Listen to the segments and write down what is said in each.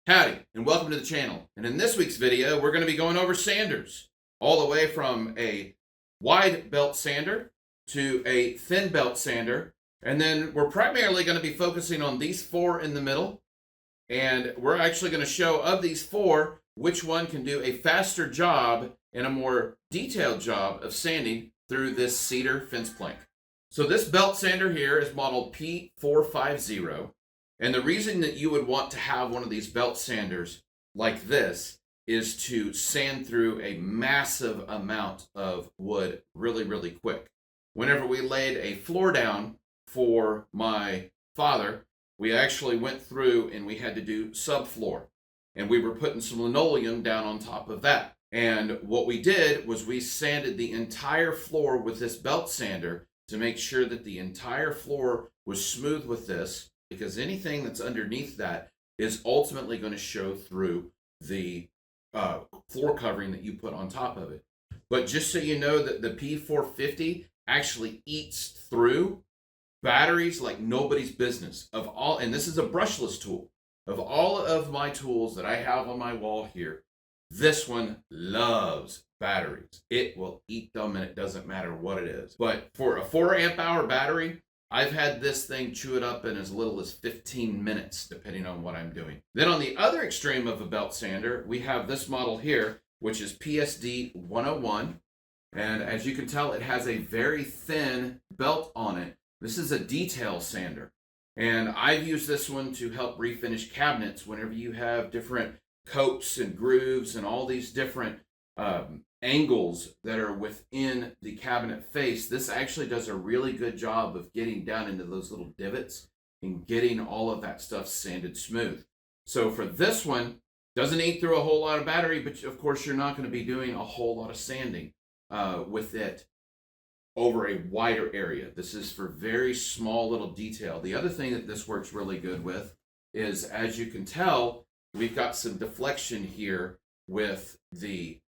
Howdy, and welcome to the channel. And in this week's video, we're going to be going over sanders, all the way from a wide belt sander to a thin belt sander. And then we're primarily going to be focusing on these four in the middle. And we're actually going to show, of these four, which one can do a faster job and a more detailed job of sanding through this cedar fence plank. So this belt sander here is model P450. And the reason that you would want to have one of these belt sanders like this is to sand through a massive amount of wood really, really quick. Whenever we laid a floor down for my father, we actually went through and we had to do subfloor. And we were putting some linoleum down on top of that. And what we did was we sanded the entire floor with this belt sander to make sure that the entire floor was smooth with this, because anything that's underneath that is ultimately going to show through the floor covering that you put on top of it. But just so you know, that the P450 actually eats through batteries like nobody's business. And this is a brushless tool. Of all of my tools that I have on my wall here, this one loves batteries. It will eat them, and it doesn't matter what it is. But for a 4 amp hour battery, I've had this thing chew it up in as little as 15 minutes, depending on what I'm doing. Then on the other extreme of a belt sander, we have this model here, which is PSD 101. And as you can tell, it has a very thin belt on it. This is a detail sander. And I've used this one to help refinish cabinets whenever you have different coats and grooves and all these different angles that are within the cabinet face. This actually does a really good job of getting down into those little divots and getting all of that stuff sanded smooth. So for this one, doesn't eat through a whole lot of battery, but of course you're not going to be doing a whole lot of sanding with it over a wider area. This is for very small little detail. The other thing that this works really good with is, as you can tell, we've got some deflection here with the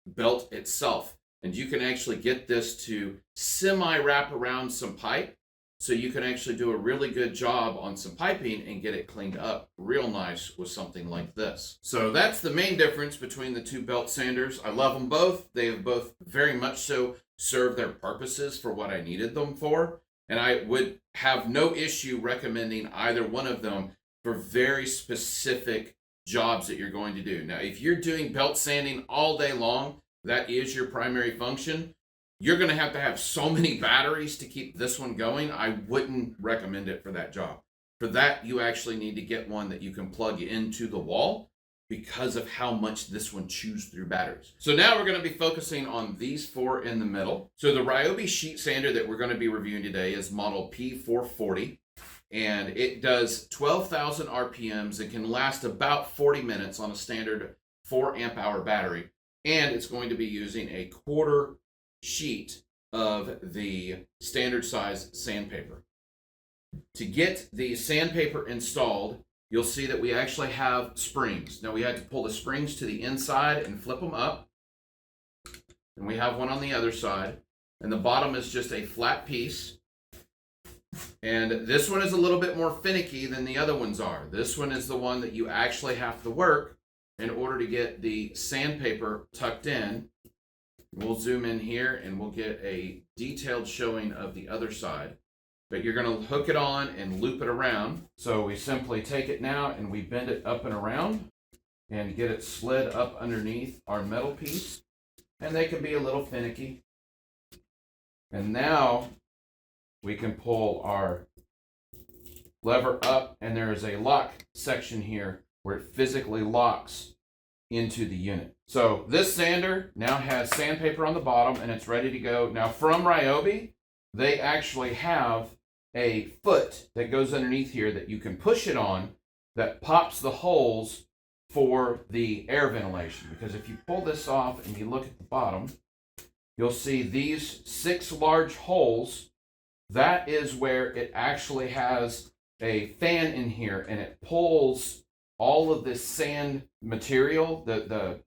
belt itself, and you can actually get this to semi wrap around some pipe, so you can actually do a really good job on some piping and get it cleaned up real nice with something like this. So that's the main difference between the two belt sanders. I love them both. They have both very much so served their purposes for what I needed them for, and I would have no issue recommending either one of them for very specific jobs that you're going to do. Now, if you're doing belt sanding all day long, that is your primary function, you're going to have so many batteries to keep this one going. I wouldn't recommend it for that job. For that, you actually need to get one that you can plug into the wall, because of how much this one chews through batteries. So now we're going to be focusing on these four in the middle. So the Ryobi sheet sander that we're going to be reviewing today is model P440. And it does 12,000 RPMs and can last about 40 minutes on a standard 4 amp hour battery. And it's going to be using a quarter sheet of the standard size sandpaper. To get the sandpaper installed, you'll see that we actually have springs. Now we had to pull the springs to the inside and flip them up. And we have one on the other side. And the bottom is just a flat piece. And this one is a little bit more finicky than the other ones are. This one is the one that you actually have to work in order to get the sandpaper tucked in. We'll zoom in here and we'll get a detailed showing of the other side. But you're going to hook it on and loop it around. So we simply take it now and we bend it up and around and get it slid up underneath our metal piece. And they can be a little finicky. And now we can pull our lever up, and there is a lock section here where it physically locks into the unit. So this sander now has sandpaper on the bottom and it's ready to go. Now from Ryobi, they actually have a foot that goes underneath here that you can push it on, that pops the holes for the air ventilation. Because if you pull this off and you look at the bottom, you'll see these 6 large holes. That is where it actually has a fan in here, and it pulls all of this sand material, the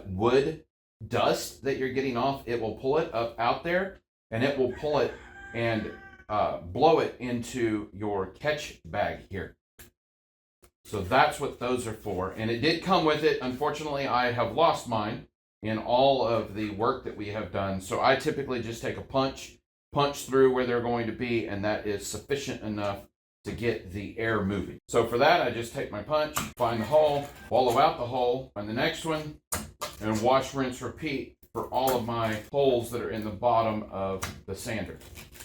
wood dust that you're getting off. It will pull it up out there, and it will pull it and blow it into your catch bag here. So that's what those are for. And it did come with it. Unfortunately, I have lost mine in all of the work that we have done. So I typically just take a punch through where they're going to be, and that is sufficient enough to get the air moving. So for that, I just take my punch, find the hole, wallow out the hole, find the next one, and wash, rinse, repeat for all of my holes that are in the bottom of the sander.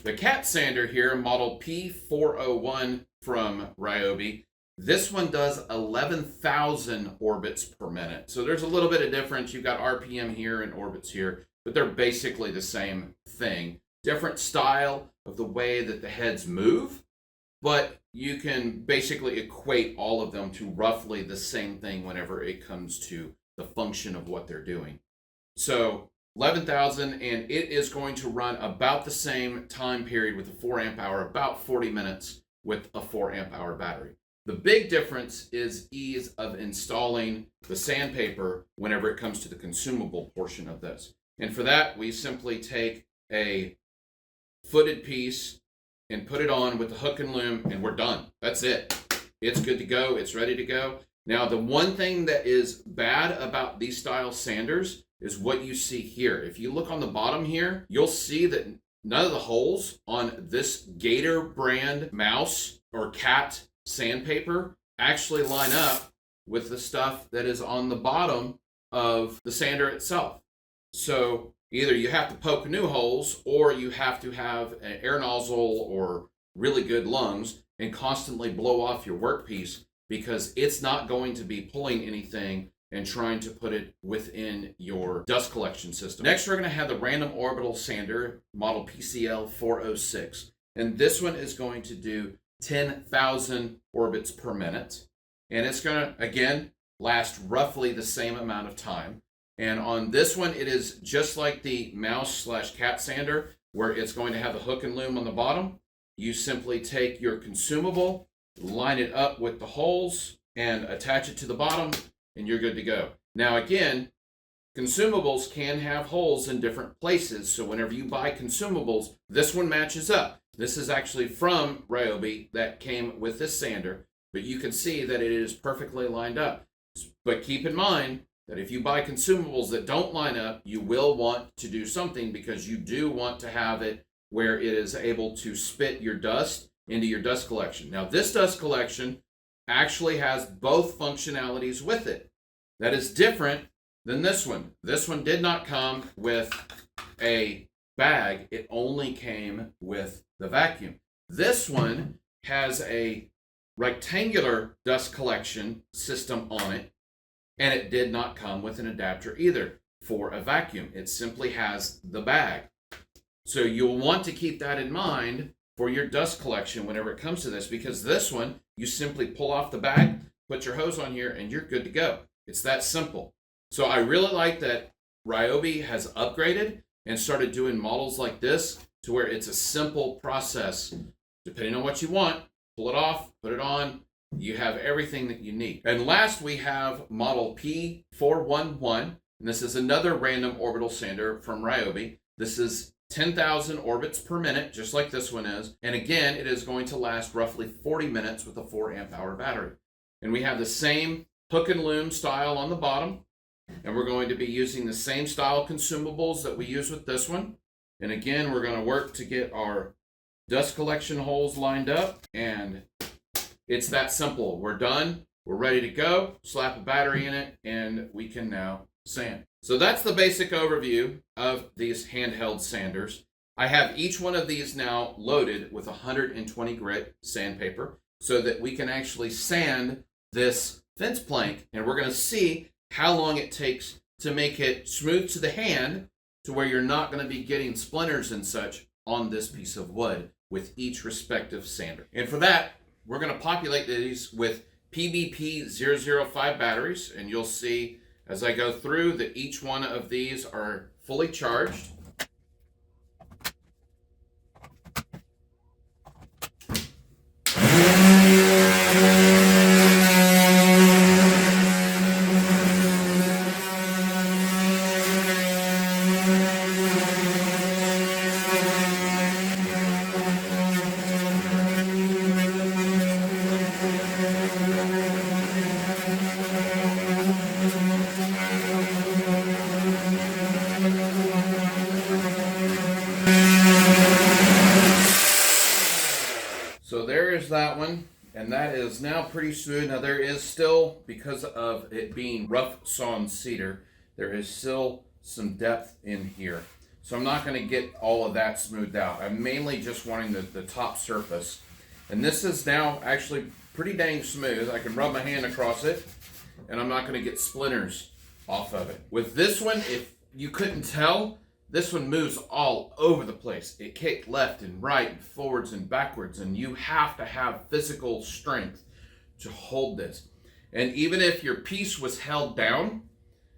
The cat sander here, model P401 from Ryobi, this one does 11,000 orbits per minute. So there's a little bit of difference. You've got RPM here and orbits here, but they're basically the same thing. Different style of the way that the heads move, but you can basically equate all of them to roughly the same thing whenever it comes to the function of what they're doing. So 11,000, and it is going to run about the same time period with a 4 amp hour, about 40 minutes with a 4 amp hour battery. The big difference is ease of installing the sandpaper whenever it comes to the consumable portion of this. And for that, we simply take a footed piece and put it on with the hook and loom, and we're done. That's it. It's good to go. It's ready to go. Now, the one thing that is bad about these style sanders is what you see here. If you look on the bottom here, you'll see that none of the holes on this Gator brand mouse or cat sandpaper actually line up with the stuff that is on the bottom of the sander itself. So either you have to poke new holes, or you have to have an air nozzle or really good lungs and constantly blow off your workpiece, because it's not going to be pulling anything and trying to put it within your dust collection system. Next, we're going to have the random orbital sander, model PCL 406. And this one is going to do 10,000 orbits per minute. And it's going to, again, last roughly the same amount of time. And on this one, it is just like the mouse/cat sander, where it's going to have the hook and loom on the bottom. You simply take your consumable, line it up with the holes, and attach it to the bottom, and you're good to go. Now again, consumables can have holes in different places, so whenever you buy consumables, this one matches up. This is actually from Ryobi that came with this sander, but you can see that it is perfectly lined up. But keep in mind that if you buy consumables that don't line up, you will want to do something, because you do want to have it where it is able to spit your dust into your dust collection. Now, this dust collection actually has both functionalities with it. That is different than this one. This one did not come with a bag. It only came with the vacuum. This one has a rectangular dust collection system on it, and it did not come with an adapter either for a vacuum. It simply has the bag. So you'll want to keep that in mind for your dust collection whenever it comes to this, because this one, you simply pull off the bag, put your hose on here, and you're good to go. It's that simple. So I really like that Ryobi has upgraded and started doing models like this to where it's a simple process. Depending on what you want, pull it off, put it on, you have everything that you need. And last, we have model P411, and this is another random orbital sander from Ryobi. This is 10,000 orbits per minute, just like this one is. And again, it is going to last roughly 40 minutes with a 4 amp hour battery. And we have the same hook and loom style on the bottom. And we're going to be using the same style consumables that we use with this one. And again, we're going to work to get our dust collection holes lined up. And it's that simple. We're done. We're ready to go. Slap a battery in it, and we can now sand. So that's the basic overview of these handheld sanders. I have each one of these now loaded with 120 grit sandpaper so that we can actually sand this fence plank, and we're going to see how long it takes to make it smooth to the hand to where you're not going to be getting splinters and such on this piece of wood with each respective sander. And for that, we're going to populate these with PBP005 batteries, and you'll see as I go through that each one of these are fully charged. is now pretty smooth. Now there is still, because of it being rough sawn cedar, there is still some depth in here. So I'm not going to get all of that smoothed out. I'm mainly just wanting the top surface. And this is now actually pretty dang smooth. I can rub my hand across it and I'm not going to get splinters off of it. With this one, if you couldn't tell, this one moves all over the place. It kicked left and right and forwards and backwards, and you have to have physical strength to hold this. And even if your piece was held down,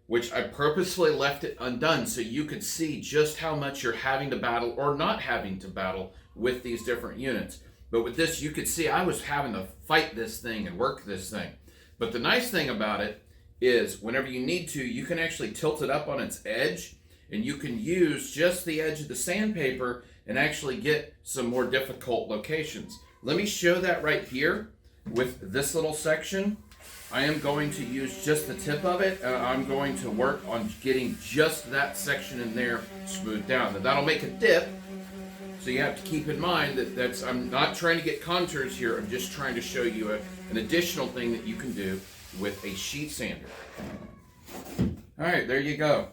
which I purposely left it undone so you could see just how much you're having to battle or not having to battle with these different units. But with this, you could see I was having to fight this thing and work this thing. But the nice thing about it is whenever you need to, you can actually tilt it up on its edge, and you can use just the edge of the sandpaper and actually get some more difficult locations. Let me show that right here with this little section. I am going to use just the tip of it, and I'm going to work on getting just that section in there smoothed down. Now that'll make a dip, so you have to keep in mind that I'm not trying to get contours here. I'm just trying to show you an additional thing that you can do with a sheet sander. All right, there you go.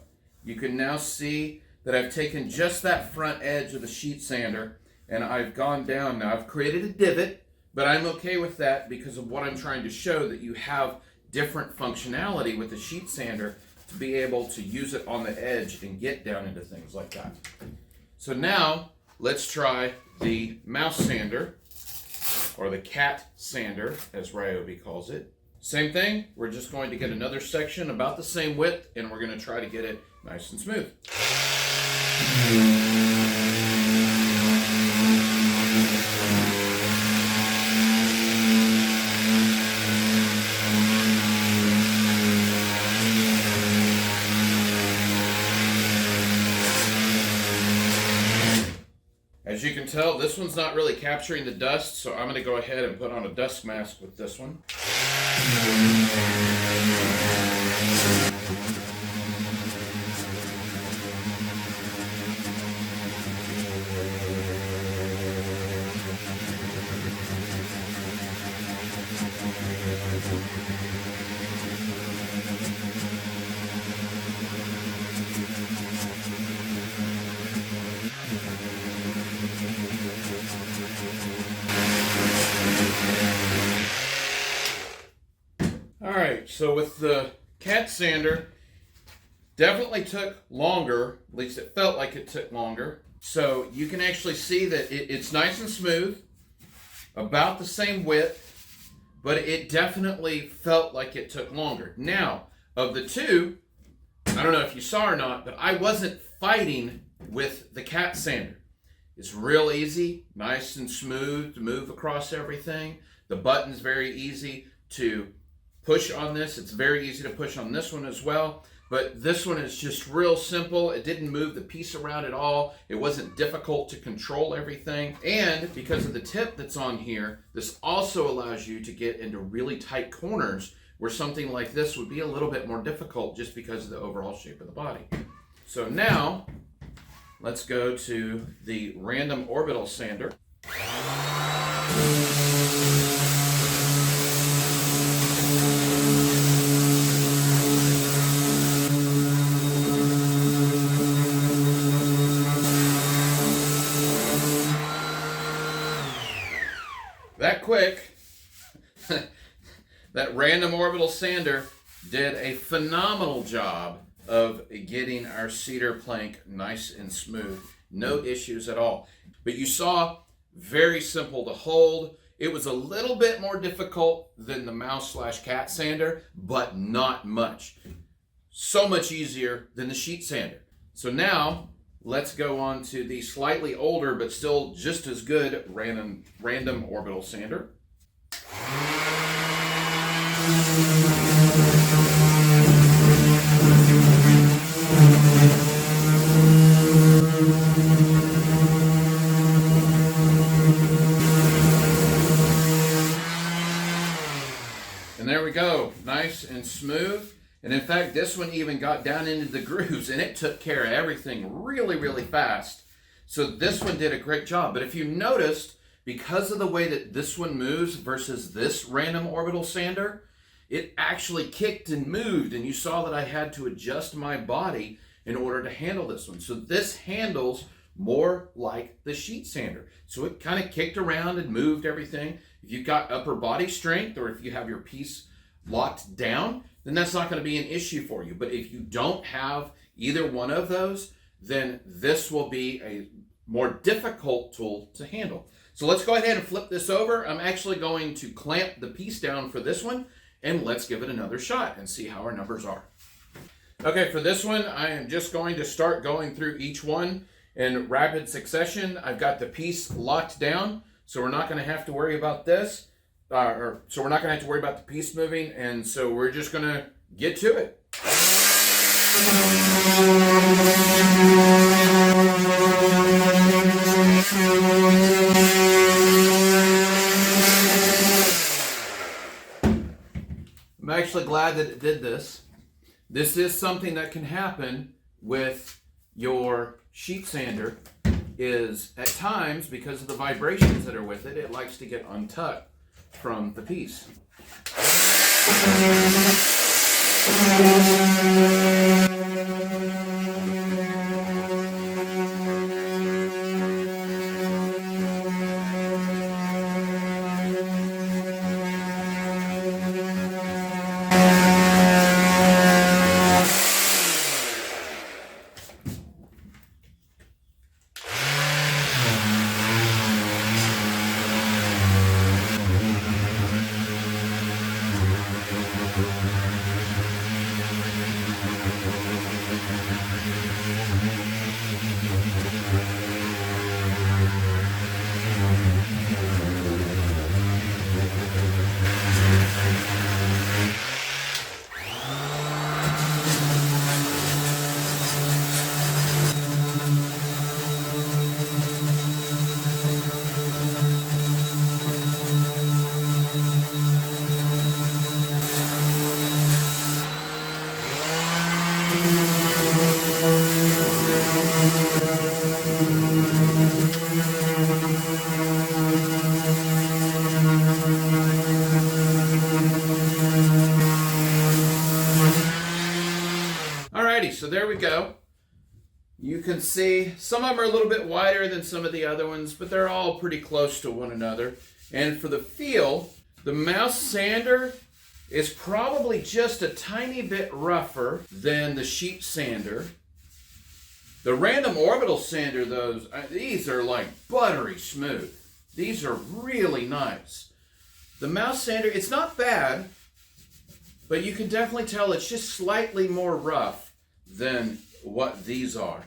You can now see that I've taken just that front edge of the sheet sander and I've gone down. Now I've created a divot, but I'm okay with that because of what I'm trying to show, that you have different functionality with the sheet sander to be able to use it on the edge and get down into things like that. So now let's try the mouse sander, or the cat sander as Ryobi calls it. Same thing, we're just going to get another section about the same width and we're going to try to get it nice and smooth. As you can tell, this one's not really capturing the dust, so I'm going to go ahead and put on a dust mask with this one. Alright, so with the cat sander, definitely took longer, at least it felt like it took longer. So you can actually see that it's nice and smooth, about the same width, but it definitely felt like it took longer. Now, of the two, I don't know if you saw or not, but I wasn't fighting with the cat sander. It's real easy, nice and smooth to move across everything. The button's very easy to push on this. It's very easy to push on this one as well. But this one is just real simple. It didn't move the piece around at all. It wasn't difficult to control everything. And because of the tip that's on here, this also allows you to get into really tight corners where something like this would be a little bit more difficult just because of the overall shape of the body. So now, let's go to the random orbital sander. That quick, that random orbital sander did a phenomenal job of getting our cedar plank nice and smooth. No issues at all. But you saw, very simple to hold. It was a little bit more difficult than the mouse/cat sander, but not much. So much easier than the sheet sander. So now, let's go on to the slightly older, but still just as good random orbital sander. And there we go, nice and smooth. And in fact, this one even got down into the grooves and it took care of everything really, really fast. So this one did a great job. But if you noticed, because of the way that this one moves versus this random orbital sander, it actually kicked and moved, and you saw that I had to adjust my body in order to handle this one. So this handles more like the sheet sander. So it kind of kicked around and moved everything. If you've got upper body strength, or if you have your piece locked down, then that's not going to be an issue for you. But if you don't have either one of those, then this will be a more difficult tool to handle. So let's go ahead and flip this over. I'm actually going to clamp the piece down for this one, and let's give it another shot and see how our numbers are. Okay, for this one, I am just going to start going through each one in rapid succession. I've got the piece locked down, so we're not going to have to worry about this. So we're not going to have to worry about the piece moving, and so we're just going to get to it. I'm actually glad that it did this. This is something that can happen with your sheet sander, is at times, because of the vibrations that are with it, it likes to get untucked from the piece. Alrighty, so there we go. You can see some of them are a little bit wider than some of the other ones, but they're all pretty close to one another. And for the feel, the mouse sander is probably just a tiny bit rougher than the sheet sander. The random orbital sander, these are like buttery smooth. These are really nice. The mouse sander, it's not bad, but you can definitely tell it's just slightly more rough than what these are.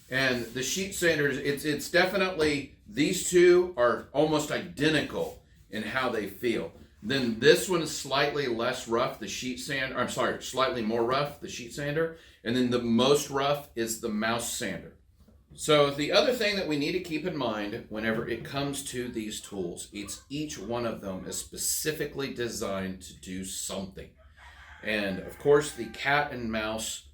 And the sheet sanders, it's definitely, these two are almost identical in how they feel. Then this one is slightly less rough, the sheet sander, I'm sorry, slightly more rough, the sheet sander. And then the most rough is the mouse sander. So the other thing that we need to keep in mind whenever it comes to these tools, each one of them is specifically designed to do something. And of course, the cat and mouse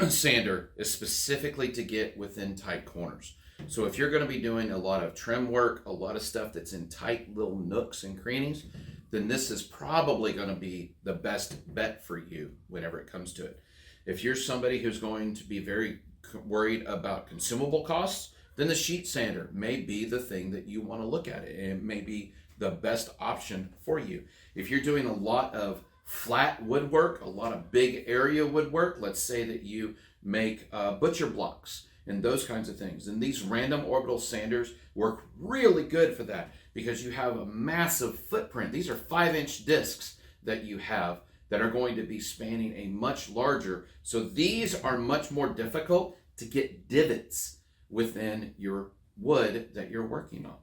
sander is specifically to get within tight corners. So if you're going to be doing a lot of trim work, a lot of stuff that's in tight little nooks and crannies, then this is probably going to be the best bet for you whenever it comes to it. If you're somebody who's going to be very worried about consumable costs, then the sheet sander may be the thing that you want to look at, and it may be the best option for you. If you're doing a lot of flat woodwork, a lot of big area woodwork, let's say that you make butcher blocks and those kinds of things, and these random orbital sanders work really good for that because you have a massive footprint. These are 5-inch discs that you have that are going to be spanning a much larger, so these are much more difficult to get divots within your wood that you're working on.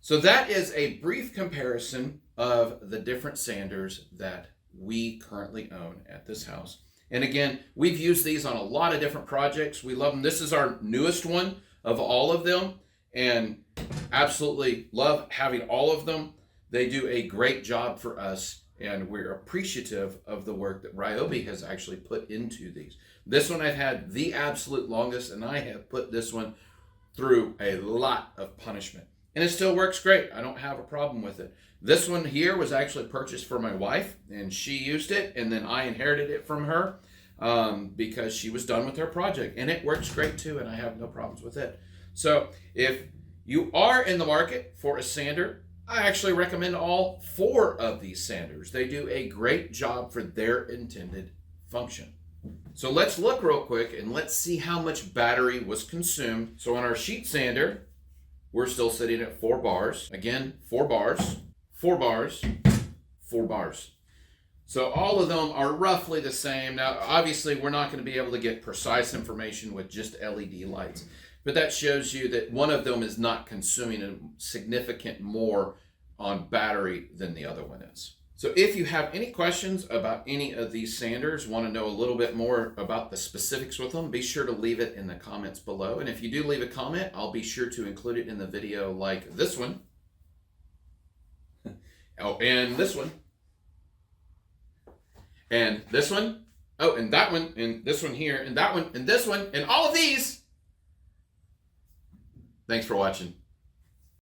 So that is a brief comparison of the different sanders that we currently own at this house. And again, we've used these on a lot of different projects. We love them. This is our newest one of all of them, and absolutely love having all of them. They do a great job for us, and we're appreciative of the work that Ryobi has actually put into these. This one I've had the absolute longest, and I have put this one through a lot of punishment. and it still works great. I don't have a problem with it. This one here was actually purchased for my wife, and she used it, and then I inherited it from her because she was done with her project, and it works great too, and I have no problems with it. So if you are in the market for a sander, I actually recommend all 4 of these sanders. They do a great job for their intended function. So let's look real quick and let's see how much battery was consumed. So on our sheet sander, we're still sitting at 4 bars. Again, 4 bars, 4 bars, 4 bars. So all of them are roughly the same. Now, obviously, we're not going to be able to get precise information with just LED lights, but that shows you that one of them is not consuming a significant more on battery than the other one is. So if you have any questions about any of these sanders, want to know a little bit more about the specifics with them, be sure to leave it in the comments below. And if you do leave a comment, I'll be sure to include it in the video, like this one. Oh, and this one. And this one. Oh, and that one, and this one here, and that one, and this one, and all of these. Thanks for watching.